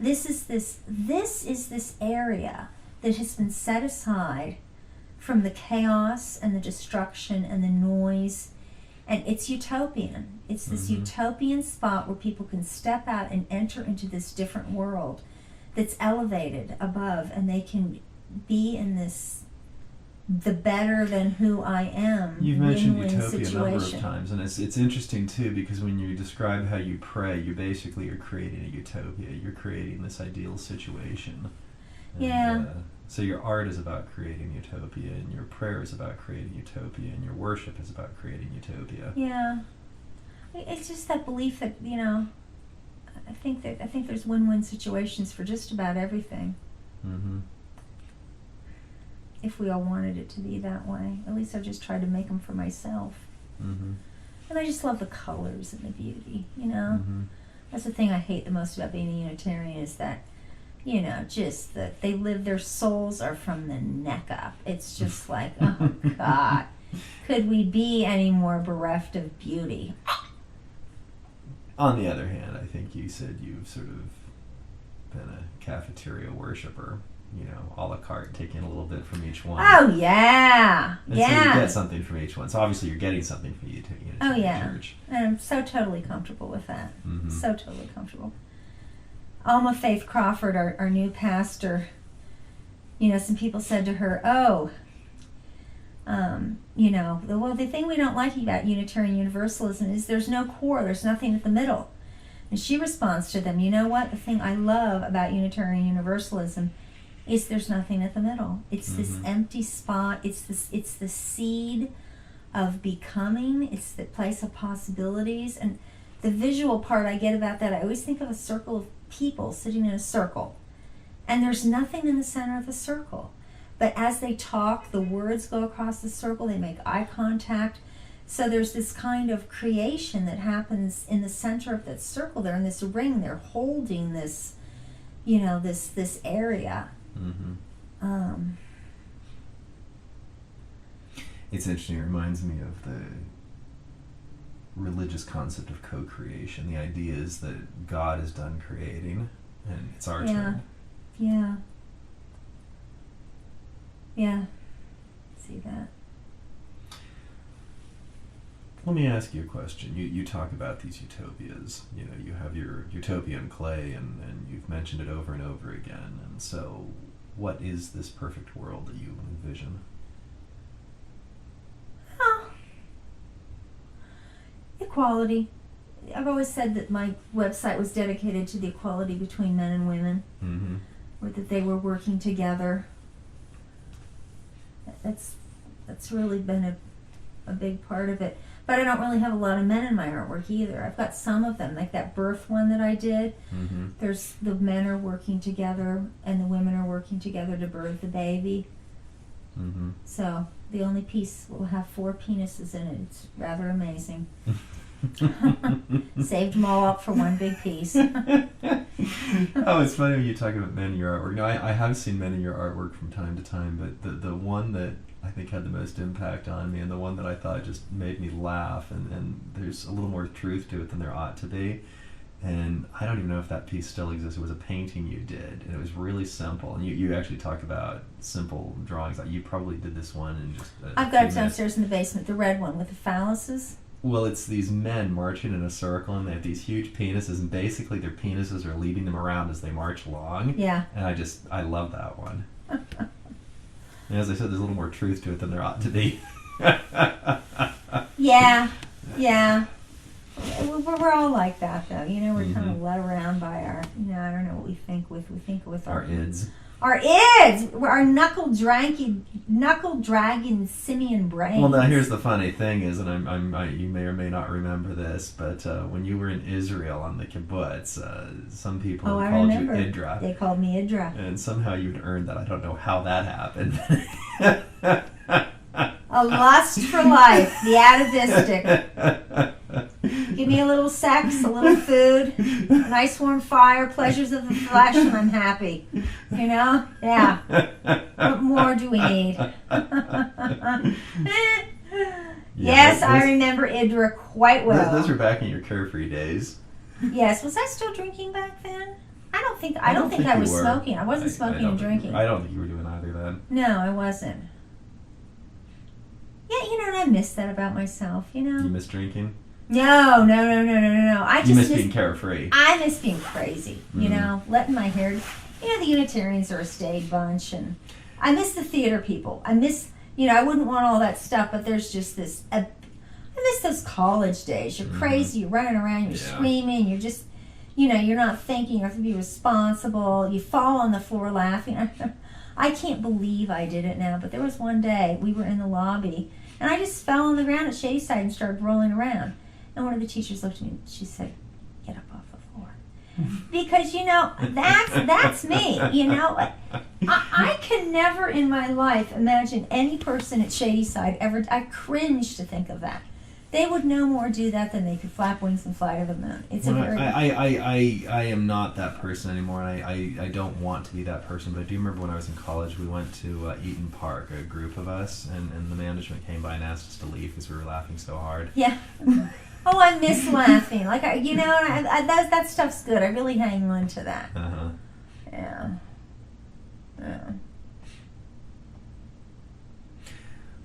Speaker 2: this is this area that has been set aside from the chaos and the destruction and the noise. And it's utopian. It's this utopian spot where people can step out and enter into this different world that's elevated above, and they can be in this, the better than who I am.
Speaker 1: You've mentioned
Speaker 2: win-win
Speaker 1: utopia a number of times, and it's interesting too, because when you describe how you pray, you basically are creating a utopia. You're creating this ideal situation. And, so your art is about creating utopia, and your prayer is about creating utopia, and your worship is about creating utopia.
Speaker 2: Yeah, it's just that belief that I think there's win-win situations for just about everything. If we all wanted it to be that way, at least I've just tried to make them for myself. And I just love the colors and the beauty. That's the thing I hate the most about being a Unitarian, is that just that they live, their souls are from the neck up. It's just like, oh God, could we be any more bereft of beauty?
Speaker 1: On the other hand, I think you said you've sort of been a cafeteria worshiper, a la carte, taking a little bit from each one.
Speaker 2: Oh yeah,
Speaker 1: and so you get something from each one. So obviously you're getting something from Unitarian Church.
Speaker 2: And I'm so totally comfortable with that. So totally comfortable. Alma Faith Crawford, our new pastor, some people said to her, the thing we don't like about Unitarian Universalism is there's no core, there's nothing at the middle. And she responds to them, you know what, the thing I love about Unitarian Universalism is there's nothing at the middle. It's this empty spot, it's the seed of becoming, it's the place of possibilities. And the visual part I get about that, I always think of a circle of people sitting in a circle, and there's nothing in the center of the circle, but as they talk, the words go across the circle, they make eye contact, so there's this kind of creation that happens in the center of that circle. They're in this ring, they're holding this this area.
Speaker 1: It's interesting. It reminds me of the religious concept of co-creation. The idea is that God is done creating, and it's our turn.
Speaker 2: Yeah. See that.
Speaker 1: Let me ask you a question. You talk about these utopias. You know, you have your utopian clay, and you've mentioned it over and over again. And so, what is this perfect world that you envision?
Speaker 2: Oh, equality. I've always said that my website was dedicated to the equality between men and women,
Speaker 1: Mm-hmm.
Speaker 2: or that they were working together. That's really been a big part of it. But I don't really have a lot of men in my artwork either. I've got some of them, like that birth one that I did.
Speaker 1: Mm-hmm.
Speaker 2: There's the men are working together and the women are working together to birth the baby.
Speaker 1: Mm-hmm.
Speaker 2: So the only piece will have 4 penises in it. It's rather amazing. Saved them all up for one big piece.
Speaker 1: Oh, it's funny when you talk about men in your artwork. No, I have seen men in your artwork from time to time, but the one that I think had the most impact on me, and the one that I thought just made me laugh, and there's a little more truth to it than there ought to be. And I don't even know if that piece still exists. It was a painting you did, and it was really simple. And you actually talk about simple drawings. You probably did this one in just
Speaker 2: I've got it downstairs in the basement, the red one with the phalluses.
Speaker 1: Well, it's these men marching in a circle, and they have these huge penises, and basically their penises are leading them around as they march along.
Speaker 2: Yeah.
Speaker 1: And I love that one. And as I said, there's a little more truth to it than there ought to be.
Speaker 2: Yeah. We're all like that, though. You know, we're kind of led around by our, I don't know what we think with. We think with
Speaker 1: Our ids.
Speaker 2: Our ids! Our knuckle dragging simian brains.
Speaker 1: Well, now here's the funny thing is, and you may or may not remember this, but when you were in Israel on the kibbutz, some people called you Idra.
Speaker 2: They called me Idra.
Speaker 1: And somehow you'd earned that. I don't know how that happened.
Speaker 2: A lust for life, the atavistic. Give me a little sex, a little food, a nice warm fire, pleasures of the flesh, and I'm happy. You know? Yeah. What more do we need? Yes, I remember Idra quite well.
Speaker 1: Those were back in your carefree days.
Speaker 2: Yes. Was I still drinking back then? I don't think I was smoking. I wasn't smoking and drinking.
Speaker 1: I don't think you were doing either then.
Speaker 2: No, I wasn't. Yeah, and I miss that about myself,
Speaker 1: You miss drinking?
Speaker 2: No. I just
Speaker 1: you miss being carefree.
Speaker 2: I miss being crazy, letting my hair. The Unitarians are a staid bunch, and I miss the theater people. I miss, I wouldn't want all that stuff, but there's just this. I miss those college days. You're crazy. You're running around. You're screaming. You're just, you're not thinking. You have to be responsible. You fall on the floor laughing. I can't believe I did it now, but there was one day we were in the lobby, and I just fell on the ground at Shadyside and started rolling around. And one of the teachers looked at me and she said, "Get up off the floor." Because, that's me, I can never in my life imagine any person at Shadyside ever, I cringe to think of that. They would no more do that than they could flap wings and fly to the moon. It's
Speaker 1: I am not that person anymore, and I don't want to be that person, but I do remember when I was in college, we went to Eaton Park, a group of us, and the management came by and asked us to leave because we were laughing so hard.
Speaker 2: Yeah. Oh, I miss laughing. Like, that stuff's good. I really hang on to that.
Speaker 1: Uh-huh.
Speaker 2: Yeah.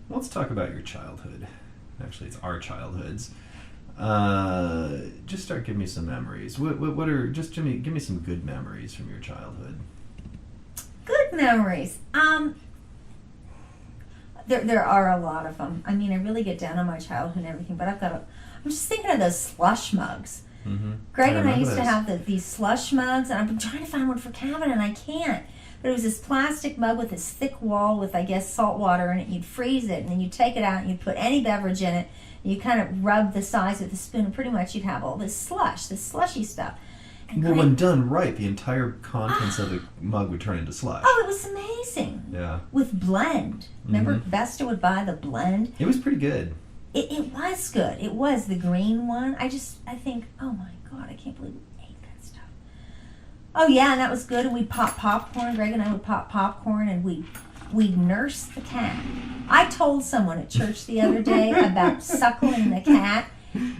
Speaker 1: Let's talk about your childhood. Actually, it's our childhoods. Just start giving me some memories. What are just give me some good memories from your childhood.
Speaker 2: Good memories. There are a lot of them. I mean, I really get down on my childhood and everything, but I'm just thinking of those slush mugs.
Speaker 1: Mm-hmm.
Speaker 2: Greg and I used to have these slush mugs, and I've been trying to find one for Kevin, and I can't. But it was this plastic mug with this thick wall with, I guess, salt water in it. You'd freeze it, and then you'd take it out, and you'd put any beverage in it, and you kind of rub the sides with a spoon, and pretty much you'd have all this slushy stuff. And
Speaker 1: well, when done right, the entire contents of the mug would turn into slush.
Speaker 2: Oh, it was amazing.
Speaker 1: Yeah.
Speaker 2: With blend. Remember Vesta would buy the blend?
Speaker 1: It was pretty good.
Speaker 2: It was good. It was the green one. I think, oh my God, I can't believe we ate that stuff. Oh yeah, and that was good. And we'd pop popcorn. Greg and I would pop popcorn, and we'd nurse the cat. I told someone at church the other day about suckling the cat,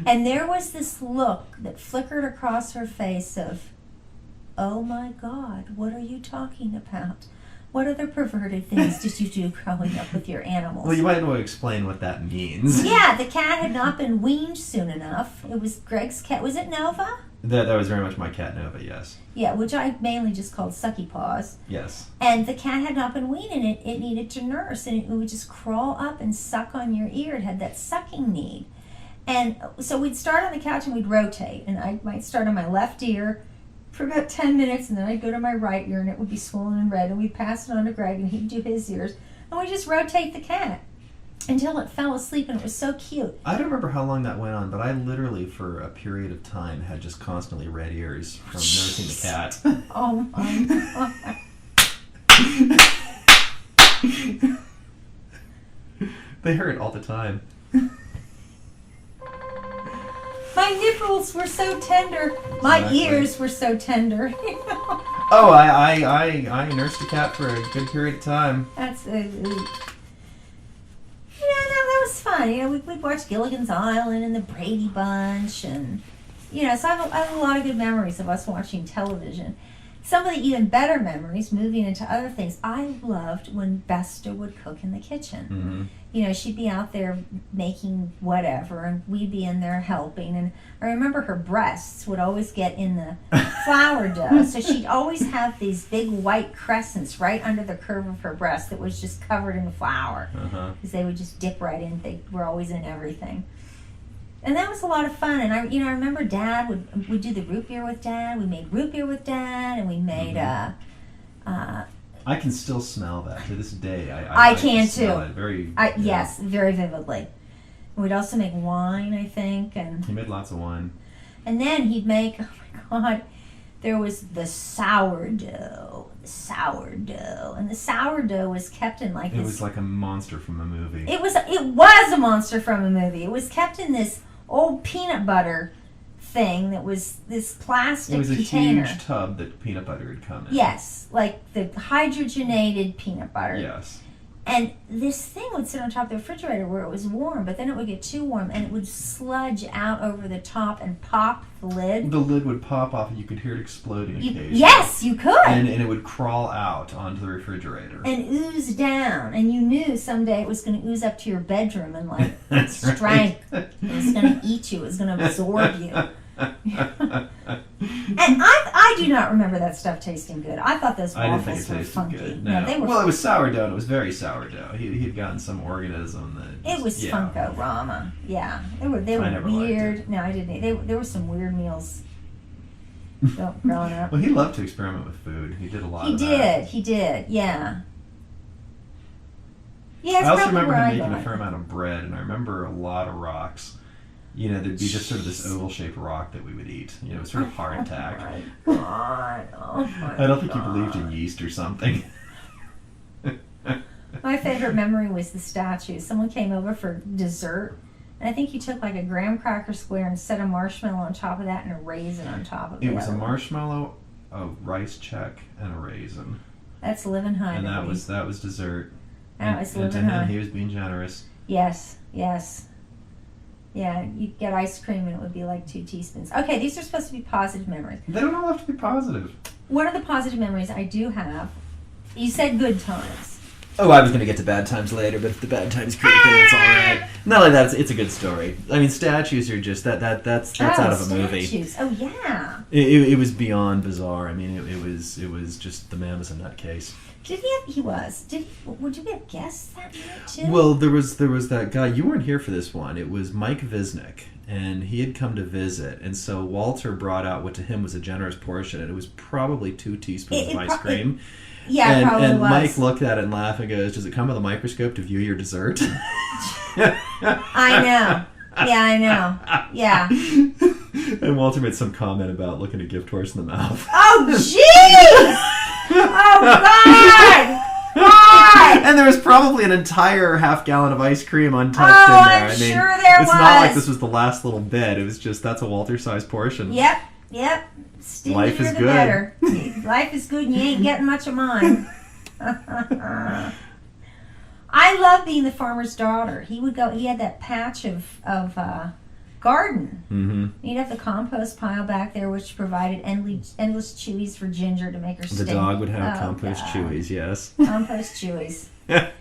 Speaker 2: and there was this look that flickered across her face of, oh my God, what are you talking about? What other perverted things did you do growing up with your animals?
Speaker 1: Well, you might want to explain what that means.
Speaker 2: Yeah, the cat had not been weaned soon enough. It was Greg's cat. Was it Nova?
Speaker 1: That was very much my cat Nova, yes.
Speaker 2: Yeah, which I mainly just called Sucky Paws.
Speaker 1: Yes.
Speaker 2: And the cat had not been weaned, and it needed to nurse, and it would just crawl up and suck on your ear. It had that sucking need. And so we'd start on the couch and we'd rotate, and I might start on my left ear for about 10 minutes, and then I'd go to my right ear, and it would be swollen and red, and we'd pass it on to Greg, and he'd do his ears, and we'd just rotate the cat until it fell asleep, and it was so cute.
Speaker 1: I don't remember how long that went on, but I literally, for a period of time, had just constantly red ears from nursing the cat.
Speaker 2: Oh my God.
Speaker 1: They hurt all the time.
Speaker 2: My nipples were so tender. My
Speaker 1: Exactly.
Speaker 2: ears were so tender.
Speaker 1: Oh, I nursed a cat for a good period of time.
Speaker 2: That's that was fun. We'd watch Gilligan's Island and the Brady Bunch, and so I have a lot of good memories of us watching television. Some of the even better memories, moving into other things, I loved when Besta would cook in the kitchen.
Speaker 1: Mm-hmm.
Speaker 2: She'd be out there making whatever, and we'd be in there helping. And I remember her breasts would always get in the flour dough, so she'd always have these big white crescents right under the curve of her breast that was just covered in flour, because they would just dip right in. They were always in everything. And that was a lot of fun. And I remember Dad would do the root beer with Dad. We made root beer with Dad, and we made
Speaker 1: I can still smell that to this day.
Speaker 2: I can
Speaker 1: smell
Speaker 2: too.
Speaker 1: It very.
Speaker 2: Yes, very vividly. We'd also make wine, I think, and
Speaker 1: He made lots of wine.
Speaker 2: then he'd make. Oh my God, there was the sourdough, and the sourdough was kept in like
Speaker 1: It
Speaker 2: this.
Speaker 1: was like a monster from a movie.
Speaker 2: It was a monster from a movie. It was kept in this old peanut butter thing that was this plastic
Speaker 1: It was a
Speaker 2: container.
Speaker 1: huge tub that peanut butter had come in.
Speaker 2: Yes, like the hydrogenated peanut butter.
Speaker 1: Yes.
Speaker 2: And this thing would sit on top of the refrigerator where it was warm, but then it would get too warm and it would sludge out over the top and pop the lid.
Speaker 1: The lid would pop off and you could hear it exploding occasionally.
Speaker 2: Yes, you could.
Speaker 1: And it would crawl out onto the refrigerator.
Speaker 2: And ooze down. And you knew someday it was going to ooze up to your bedroom and like
Speaker 1: That's
Speaker 2: strike.
Speaker 1: right.
Speaker 2: It was going to eat you. It was going to absorb you. And I do not remember that stuff tasting good. I thought those
Speaker 1: I didn't think
Speaker 2: waffles
Speaker 1: it
Speaker 2: were
Speaker 1: tasted
Speaker 2: funky.
Speaker 1: good.
Speaker 2: No, they were.
Speaker 1: Well, it was sourdough, and it was very sourdough. He had gotten some organism that.
Speaker 2: It was
Speaker 1: yeah.
Speaker 2: Funko-Rama. Yeah, they were
Speaker 1: I never liked
Speaker 2: weird.
Speaker 1: it.
Speaker 2: No, I didn't. There were some weird meals growing up.
Speaker 1: Well, he loved to experiment with food. He did a lot
Speaker 2: He
Speaker 1: of that.
Speaker 2: did. Yeah. Yeah, it's
Speaker 1: I also
Speaker 2: probably
Speaker 1: remember
Speaker 2: where
Speaker 1: him
Speaker 2: I
Speaker 1: making
Speaker 2: got
Speaker 1: a fair amount of bread, and I remember a lot of rocks. There'd be just sort of this oval-shaped rock that we would eat. It was sort of hardtack.
Speaker 2: Oh my God. Oh my
Speaker 1: I don't think he
Speaker 2: God.
Speaker 1: believed in yeast or something.
Speaker 2: My favorite memory was the statue. Someone came over for dessert, and I think he took like a graham cracker square and set a marshmallow on top of that and a raisin on top of it.
Speaker 1: It was a marshmallow, a rice check, and a raisin.
Speaker 2: That's living high.
Speaker 1: And that
Speaker 2: baby.
Speaker 1: was dessert.
Speaker 2: That was
Speaker 1: and to
Speaker 2: living
Speaker 1: him,
Speaker 2: high.
Speaker 1: he was being generous.
Speaker 2: Yes. Yeah, you'd get ice cream and it would be like 2 teaspoons. Okay, these are supposed to be positive memories.
Speaker 1: They don't all have to be positive.
Speaker 2: One of the positive memories I do have, you said good times.
Speaker 1: Oh, I was going to get to bad times later, but if the bad times creep in, it's all right. Not like that. It's a good story. I mean, statues are just that's out of a movie.
Speaker 2: Statues. Oh, yeah.
Speaker 1: It was beyond bizarre. I mean, it was just the man was a nutcase.
Speaker 2: Would you have guessed that night too?
Speaker 1: Well, there was that guy. You weren't here for this one. It was Mike Visnick, and he had come to visit, and so Walter brought out what to him was a generous portion, and it was probly 2 teaspoons of ice cream.
Speaker 2: Yeah, it probably
Speaker 1: and
Speaker 2: was.
Speaker 1: Mike looked at it and laughed and goes, "Does it come with a microscope to view your dessert?"
Speaker 2: I know. Yeah, I know. Yeah.
Speaker 1: And Walter made some comment about looking a gift horse in the mouth.
Speaker 2: Oh, jeez! Oh, God!
Speaker 1: And there was probably an entire half-gallon of ice cream untouched in there.
Speaker 2: I'm
Speaker 1: I mean,
Speaker 2: sure there
Speaker 1: it's
Speaker 2: was.
Speaker 1: not like this was the last little bit. It was just, that's a Walter-sized portion.
Speaker 2: Yep. Stingier
Speaker 1: Life is
Speaker 2: the
Speaker 1: good.
Speaker 2: better. Life is good and you ain't getting much of mine. I love being the farmer's daughter. He had that patch of garden.
Speaker 1: Mm-hmm.
Speaker 2: You'd have the compost pile back there, which provided endless chewies for Ginger to make her
Speaker 1: The
Speaker 2: stink.
Speaker 1: dog would have
Speaker 2: Oh,
Speaker 1: compost
Speaker 2: God.
Speaker 1: chewies, yes.
Speaker 2: Compost chewies. But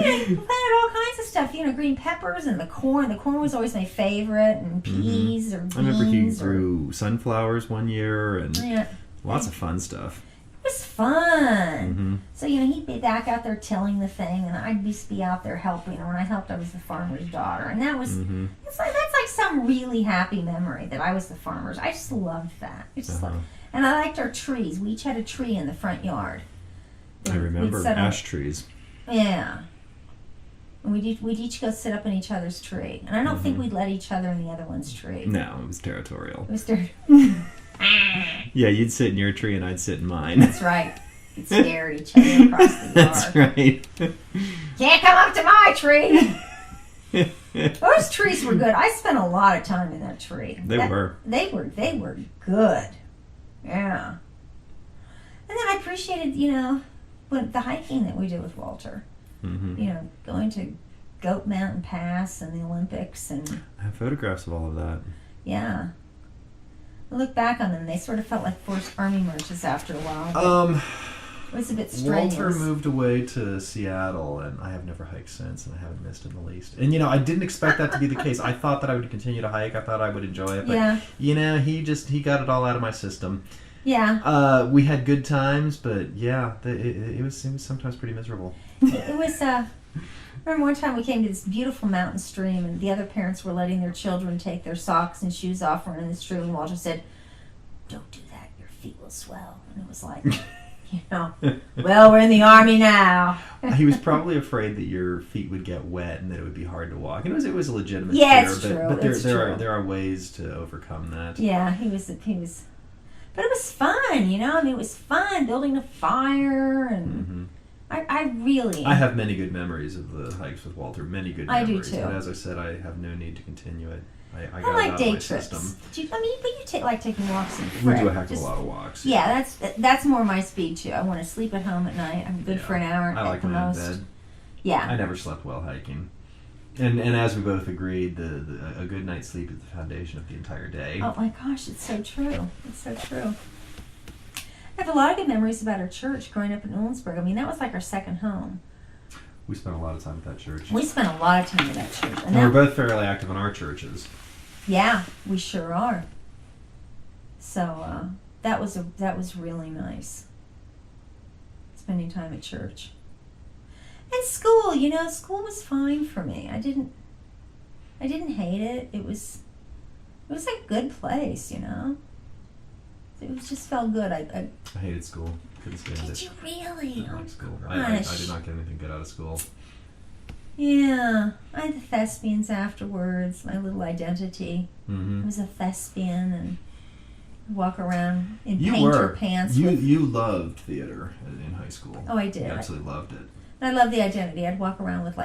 Speaker 2: you planted all kinds of stuff. Green peppers and the corn. The corn was always my favorite, and peas or beans.
Speaker 1: I remember he grew sunflowers one year and
Speaker 2: Yeah.
Speaker 1: lots of fun stuff.
Speaker 2: It was fun.
Speaker 1: Mm-hmm.
Speaker 2: So, he'd be back out there tilling the thing, and I'd just be out there helping. And when I helped, I was the farmer's daughter. And that was,
Speaker 1: Mm-hmm.
Speaker 2: that's like some really happy memory that I was the farmer's. I just loved that. And I liked our trees. We each had a tree in the front yard.
Speaker 1: I remember ash trees.
Speaker 2: Yeah. And we'd each go sit up in each other's tree. And I don't think we'd let each other in the other one's tree.
Speaker 1: No, it was territorial.
Speaker 2: It was dirty.
Speaker 1: Yeah, you'd sit in your tree and I'd sit in mine.
Speaker 2: That's right. We'd stare at each other across the yard.
Speaker 1: That's right.
Speaker 2: Can't come up to my tree. Those trees were good. I spent a lot of time in that tree.
Speaker 1: They were.
Speaker 2: They were good. Yeah. And then I appreciated, the hiking that we did with Walter.
Speaker 1: Mm-hmm.
Speaker 2: Going to Goat Mountain Pass and the Olympics and
Speaker 1: I have photographs of all of that.
Speaker 2: yeah. I look back on them, they sort of felt like forced army marches after a while. It was a bit strenuous.
Speaker 1: Walter moved away to Seattle, and I have never hiked since, and I haven't missed in the least. And I didn't expect that to be the case. I thought that I would continue to hike. I thought I would enjoy it, but
Speaker 2: Yeah.
Speaker 1: he got it all out of my system.
Speaker 2: Yeah.
Speaker 1: We had good times, but yeah, it was sometimes pretty miserable.
Speaker 2: It was, I remember one time we came to this beautiful mountain stream, and the other parents were letting their children take their socks and shoes off and run in the stream, and Walter said, "Don't do that, your feet will swell." And it was like, well, we're in the army now.
Speaker 1: He was probably afraid that your feet would get wet and that it would be hard to walk. And it was a legitimate
Speaker 2: Yeah,
Speaker 1: fear,
Speaker 2: it's true.
Speaker 1: but
Speaker 2: It's true.
Speaker 1: there are ways to overcome that.
Speaker 2: Yeah, he was, but it was fun, it was fun building a fire, and
Speaker 1: Mm-hmm.
Speaker 2: I
Speaker 1: have many good memories of the hikes with Walter. Many good
Speaker 2: I do
Speaker 1: memories.
Speaker 2: too.
Speaker 1: But as I said, I have no need to continue it. I got
Speaker 2: I like
Speaker 1: it out
Speaker 2: day
Speaker 1: of my
Speaker 2: trips.
Speaker 1: system.
Speaker 2: But you like taking walks in
Speaker 1: We
Speaker 2: Fred.
Speaker 1: do a heck of a lot of walks.
Speaker 2: Yeah, that's more my speed too. I want to sleep at home at night. I'm good for an hour
Speaker 1: I like
Speaker 2: at the
Speaker 1: when I'm in
Speaker 2: most.
Speaker 1: bed.
Speaker 2: Yeah.
Speaker 1: I never slept well hiking. And as we both agreed, a good night's sleep is the foundation of the entire day.
Speaker 2: Oh my gosh, it's so true. It's so true. I have a lot of good memories about our church growing up in Owensburg. I mean, that was like our second home.
Speaker 1: We spent a lot of time at that church.
Speaker 2: We spent a lot of time at that church.
Speaker 1: And we're both fairly active in our churches.
Speaker 2: Yeah, we sure are. So that was really nice. Spending time at church. And school, school was fine for me. I didn't hate it. It was like a good place, It just felt good. I
Speaker 1: hated school. Couldn't stand it.
Speaker 2: Did you really?
Speaker 1: I didn't like school.
Speaker 2: Oh,
Speaker 1: I
Speaker 2: gosh.
Speaker 1: did not get anything good out of school.
Speaker 2: Yeah, I had the thespians afterwards. My little identity.
Speaker 1: Mm-hmm.
Speaker 2: I was a thespian and walk around in
Speaker 1: You
Speaker 2: painter
Speaker 1: were.
Speaker 2: pants.
Speaker 1: You loved theater in high school.
Speaker 2: Oh, I did.
Speaker 1: You absolutely loved it.
Speaker 2: I love the identity. I'd walk around with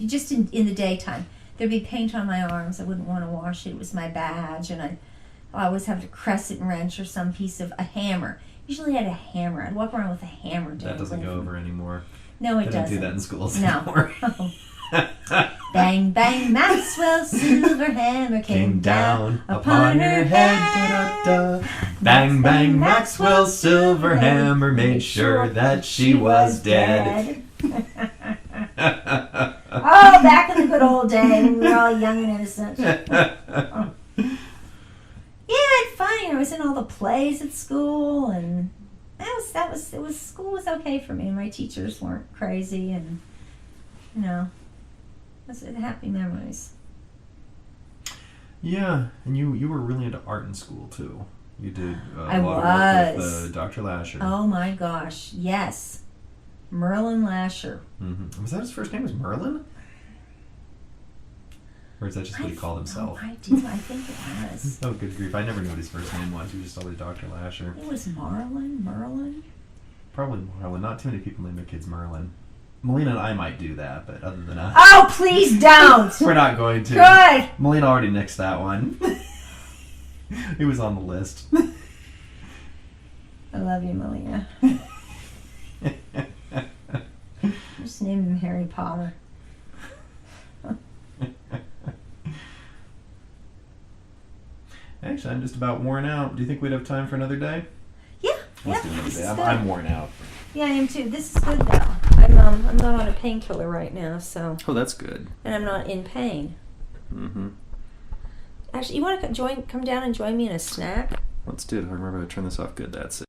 Speaker 2: just in the daytime. There'd be paint on my arms. I wouldn't want to wash it. It was my badge, and I always have a crescent wrench or some piece of a hammer. Usually I had a hammer. I'd walk around with a hammer.
Speaker 1: That doesn't go over anymore.
Speaker 2: No, it
Speaker 1: They
Speaker 2: doesn't.
Speaker 1: don't do that in schools
Speaker 2: No.
Speaker 1: anymore.
Speaker 2: Bang, bang, Maxwell's silver hammer came down upon her head.
Speaker 1: Da, da, da. Bang, bang, Maxwell's silver hammer made sure that she was dead.
Speaker 2: Oh, back in the good old day when we were all young and innocent. Yeah, it's fun. I was in all the plays at school, and school was okay for me. My teachers weren't crazy, and it was happy memories.
Speaker 1: Yeah, and you were really into art in school too. You did
Speaker 2: I
Speaker 1: a lot of work
Speaker 2: was.
Speaker 1: with Dr. Lasher.
Speaker 2: Oh my gosh, yes, Merlin Lasher.
Speaker 1: Mm-hmm. Was that his first name? Was Merlin? Or is that just what he called himself?
Speaker 2: I think it was.
Speaker 1: Oh, good grief. I never knew what his first name was. He was just always Dr. Lasher.
Speaker 2: It was Merlin.
Speaker 1: Probably Merlin. Not too many people name their kids Merlin. Melina and I might do that, but other than us,
Speaker 2: Oh, please don't.
Speaker 1: we're not going to.
Speaker 2: Good.
Speaker 1: Melina already nixed that one. It was on the list.
Speaker 2: I love you, Melina. Just named him Harry Potter.
Speaker 1: Actually, I'm just about worn out. Do you think we'd have time for another day?
Speaker 2: Yeah,
Speaker 1: Let's do
Speaker 2: yeah.
Speaker 1: another
Speaker 2: This
Speaker 1: day.
Speaker 2: is
Speaker 1: I'm,
Speaker 2: good.
Speaker 1: I'm worn out.
Speaker 2: Yeah, I am too. This is good though. I'm not on a painkiller right now, so
Speaker 1: Oh, that's good.
Speaker 2: and I'm not in pain.
Speaker 1: Mm-hmm.
Speaker 2: Actually, you want to come down and join me in a snack?
Speaker 1: Let's do it. Remember to turn this off. Good. That's it.